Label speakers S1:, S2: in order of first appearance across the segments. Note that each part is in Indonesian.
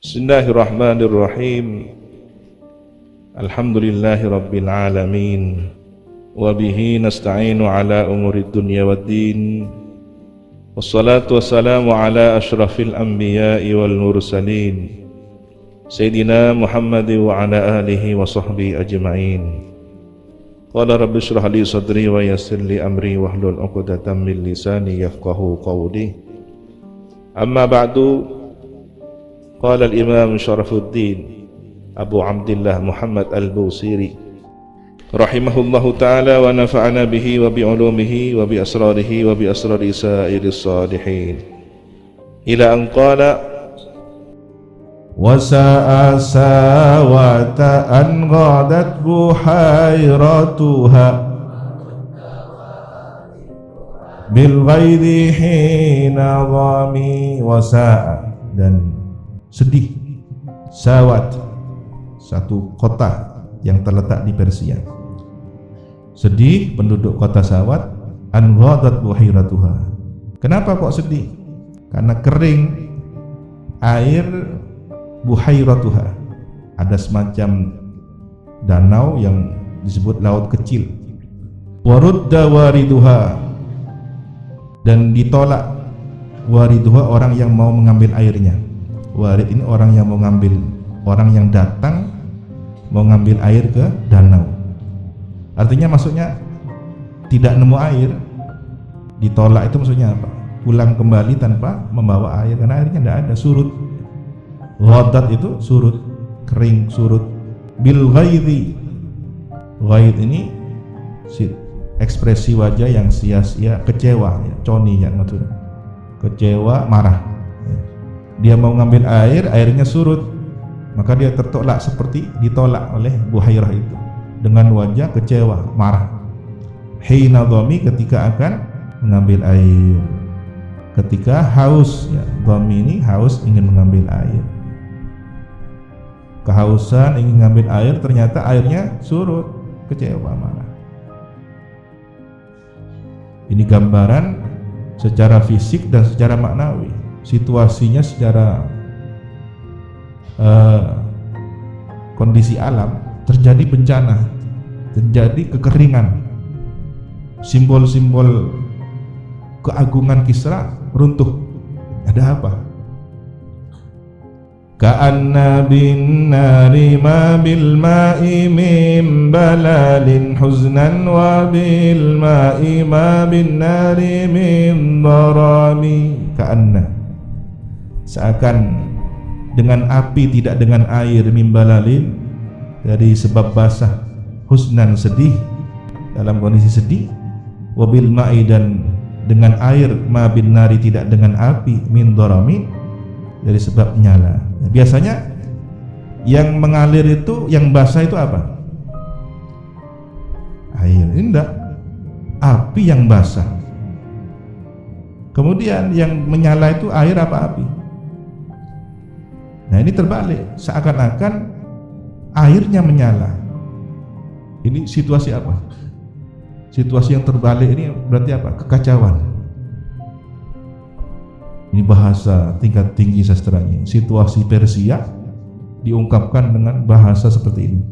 S1: Bismillahirrahmanirrahim. Alhamdulillahi rabbil alamin. Wa bihi nasta'inu ala umurid dunya waddin. Wassalatu wassalamu ala ashrafil anbiya'i wal mursalin, Sayyidina Muhammad wa ala alihi wa sahbihi ajma'in. Qala rabbi shrah li sadri wa yassir li amri wahlul 'uqdatam min lisani yafqahu qawli. Amma ba'du. Qala al-Imam Syarafuddin Abu Abdillah Muhammad al-Busiri rahimahullahu ta'ala wa nafa'ana bihi wa bi'ulumihi wa bi asrarihi wa bi asrari sa'iris salihin ila an qala wa sa'a sawata an ghadat buhayratuha bil ghaidhi hina dhami wa sa'a, dan sedih Sawat, satu kota yang terletak di Persia. Sedih penduduk kota Sawat, an ghadat buhairatuha. Kenapa kok sedih? Karena kering air buhairatuha. Ada semacam danau yang disebut laut kecil. Warudda wariduha, dan ditolak wariduha, orang yang mau mengambil airnya. Warid ini orang yang mau ngambil, orang yang datang mau ngambil air ke danau. Artinya maksudnya tidak nemu air, ditolak itu maksudnya apa? Pulang kembali tanpa membawa air karena airnya tidak ada, surut. Ghadat itu surut, kering, surut. Bil ghaidhi, ghaid ini ekspresi wajah yang sia-sia, kecewa, ya, coni ya maksudnya. Kecewa, marah. Dia mau ngambil air, airnya surut, maka dia tertolak, seperti ditolak oleh buhairah itu dengan wajah kecewa, marah. Hina dhami, ketika akan mengambil air, ketika haus, ya, dhami ini haus, ingin mengambil air, kehausan, ingin mengambil air, ternyata airnya surut, kecewa, marah. Ini gambaran secara fisik dan secara maknawi. Situasinya secara kondisi alam, terjadi bencana, terjadi kekeringan, simbol-simbol keagungan Kisra runtuh. Ada apa? Ka'anna bin nari ma bil ma'i min balalin huznan wa bil ma'i ma bin nari min darami. Ka'anna, seakan dengan api, tidak dengan air, mimbalalin, dari sebab basah, husnan, sedih, dalam kondisi sedih, wabil ma'i, dan dengan air, ma bin nari, tidak dengan api, min dorami, dari sebab nyala. Biasanya yang mengalir itu, yang basah itu apa? Air. Ini enggak, api yang basah. Kemudian yang menyala itu air apa api? Nah, ini terbalik, seakan-akan airnya menyala. Ini situasi apa? Situasi yang terbalik ini berarti apa? Kekacauan. Ini bahasa tingkat tinggi sastranya. Situasi Persia diungkapkan dengan bahasa seperti ini.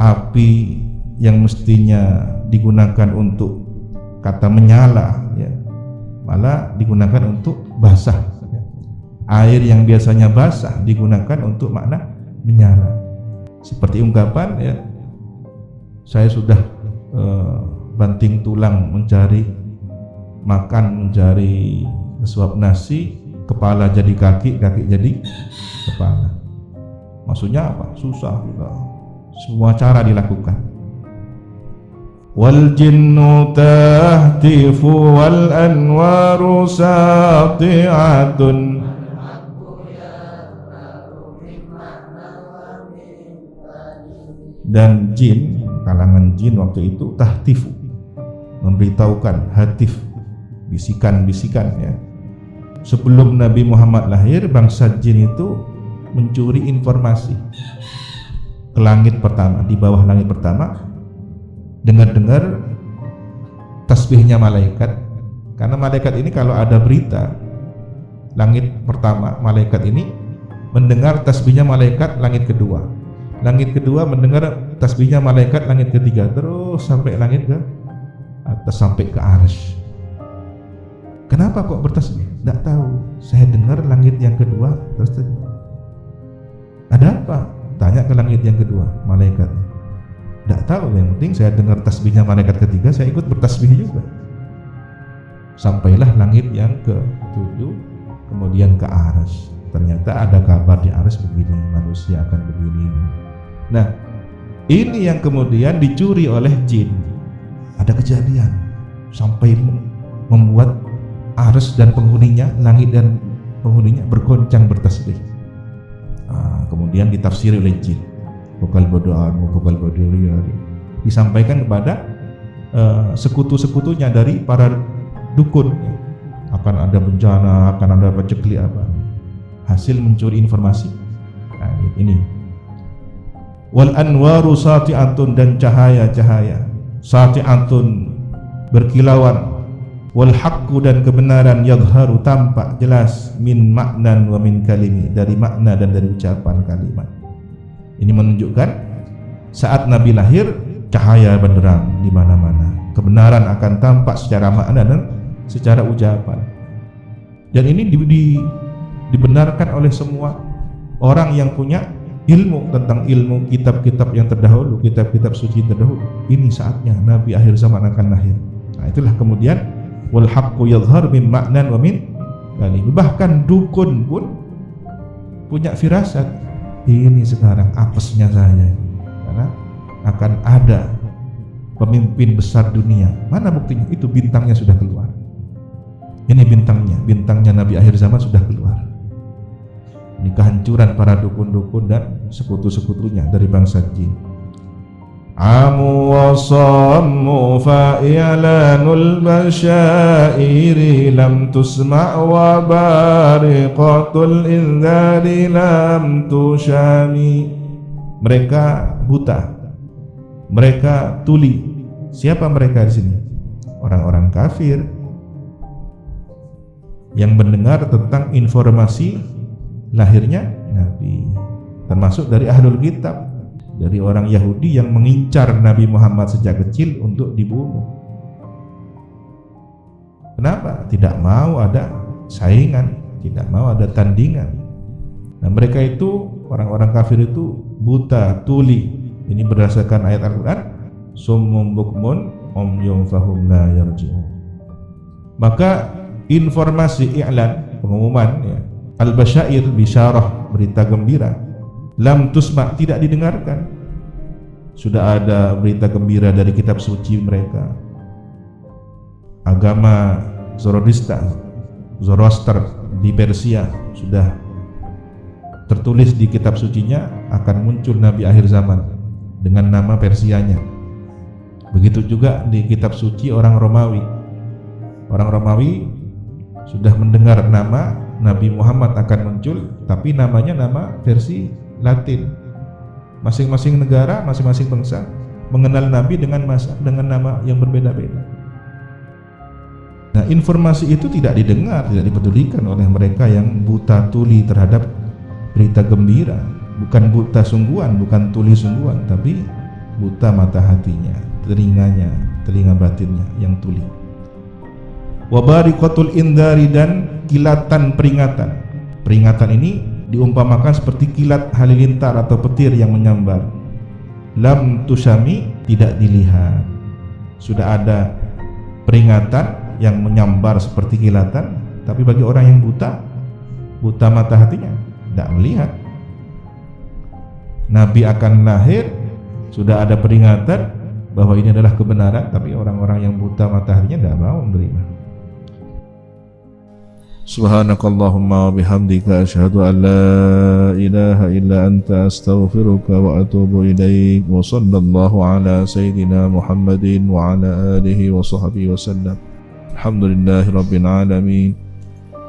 S1: Api yang mestinya digunakan untuk kata menyala, ya, malah digunakan untuk basah. Air yang biasanya basah digunakan untuk makna menyala. Seperti ungkapan, ya, saya sudah banting tulang mencari makan, mencari sesuap nasi, kepala jadi kaki, kaki jadi kepala. Maksudnya apa? Susah juga. Semua cara dilakukan. Wal jinnu tahtifu wal anwaru sati'atun, dan jin, kalangan jin waktu itu tahtifu, memberitahukan, hatif, bisikan-bisikan, ya. Sebelum Nabi Muhammad lahir, bangsa jin itu mencuri informasi ke langit pertama, di bawah langit pertama, dengar-dengar tasbihnya malaikat. Karena malaikat ini kalau ada berita, langit pertama, malaikat ini mendengar tasbihnya malaikat langit kedua. Langit kedua mendengar tasbihnya malaikat langit ketiga, terus sampai langit ke atas, sampai ke arsy. Kenapa kok bertasbih? Tidak tahu. Saya dengar langit yang kedua terus ada apa? Tanya ke langit yang kedua, malaikat. Tidak tahu, yang penting saya dengar tasbihnya malaikat ketiga, saya ikut bertasbih juga. Sampailah langit yang ke-7, kemudian ke arsy. Ternyata ada kabar di arsy begini, manusia akan begini. Nah, ini yang kemudian dicuri oleh jin. Ada kejadian sampai membuat arsy dan penghuninya, langit dan penghuninya bergoncang bertasbih. Kemudian ditafsiri oleh jin. Vokal bodohan, vokal bodohnya disampaikan kepada sekutu-sekutunya dari para dukun. Akan ada bencana, akan ada paceklik apa. Hasil mencuri informasi. Nah, ini. Wal anwaru sati'atun, dan cahaya-cahaya sati'atun berkilauan. Wal haqqu, dan kebenaran yadhharu, tampak jelas, min maknan wa min kalimi, dari makna dan dari ucapan kalimat. Ini menunjukkan saat Nabi lahir cahaya benderang di mana-mana. Kebenaran akan tampak secara makna dan secara ucapan. Dan ini dibenarkan oleh semua orang yang punya ilmu tentang ilmu kitab-kitab yang terdahulu, kitab-kitab suci terdahulu. Ini saatnya Nabi akhir zaman akan lahir. Nah, itulah kemudian wal haqqu yadhhar min ma'nan wa min kalim. Bahkan dukun pun punya firasat, ini sekarang apesnya saya, karena akan ada pemimpin besar dunia. Mana buktinya? Itu bintangnya sudah keluar. Ini bintangnya Nabi akhir zaman sudah keluar. Ini kehancuran para dukun-dukun dan sekutu-sekutunya dari bangsa jin. Amu wa sammu fa i'lanul basyairi lam tusma' wa bariqatul inzari lam tushami. Mereka buta, mereka tuli. Siapa mereka di sini? Orang-orang kafir yang mendengar tentang informasi lahirnya Nabi, termasuk dari ahlul kitab, dari orang Yahudi yang mengincar Nabi Muhammad sejak kecil untuk dibunuh. Kenapa? Tidak mau ada saingan, tidak mau ada tandingan. Nah, mereka itu, orang-orang kafir itu buta, tuli. Ini berdasarkan ayat Al-Quran, summum bukmun umyum fahum la yarji'un. Maka informasi i'lan, pengumuman ya, al-basyair, bisyarah, berita gembira, lam tusma', tidak didengarkan. Sudah ada berita gembira dari kitab suci mereka. Agama Zoroaster di Persia sudah tertulis di kitab sucinya akan muncul Nabi akhir zaman dengan nama Persianya. Begitu juga di kitab suci orang Romawi. Orang Romawi sudah mendengar nama Nabi Muhammad akan muncul, tapi namanya nama versi Latin. Masing-masing negara, masing-masing bangsa mengenal Nabi dengan nama yang berbeda-beda. Nah, informasi itu tidak didengar, tidak dipedulikan oleh mereka yang buta tuli terhadap berita gembira. Bukan buta sungguhan, bukan tuli sungguhan, tapi buta mata hatinya, telinganya, telinga batinnya yang tuli. Wabariqatul indari, dan kilatan peringatan. Peringatan ini diumpamakan seperti kilat halilintar atau petir yang menyambar. Lam tusami, tidak dilihat. Sudah ada peringatan yang menyambar seperti kilatan, tapi bagi orang yang buta mata hatinya, tidak melihat. Nabi akan lahir, sudah ada peringatan bahwa ini adalah kebenaran, tapi orang-orang yang buta mata hatinya tidak mau menerima. Subhanakallahumma wa bihamdika asyhadu an la ilaha illa anta astaghfiruka wa atubu ilaik. Wa sallallahu ala sayyidina Muhammadin wa ala alihi wa sahbihi wa sallam. Alhamdulillahi rabbil alamin.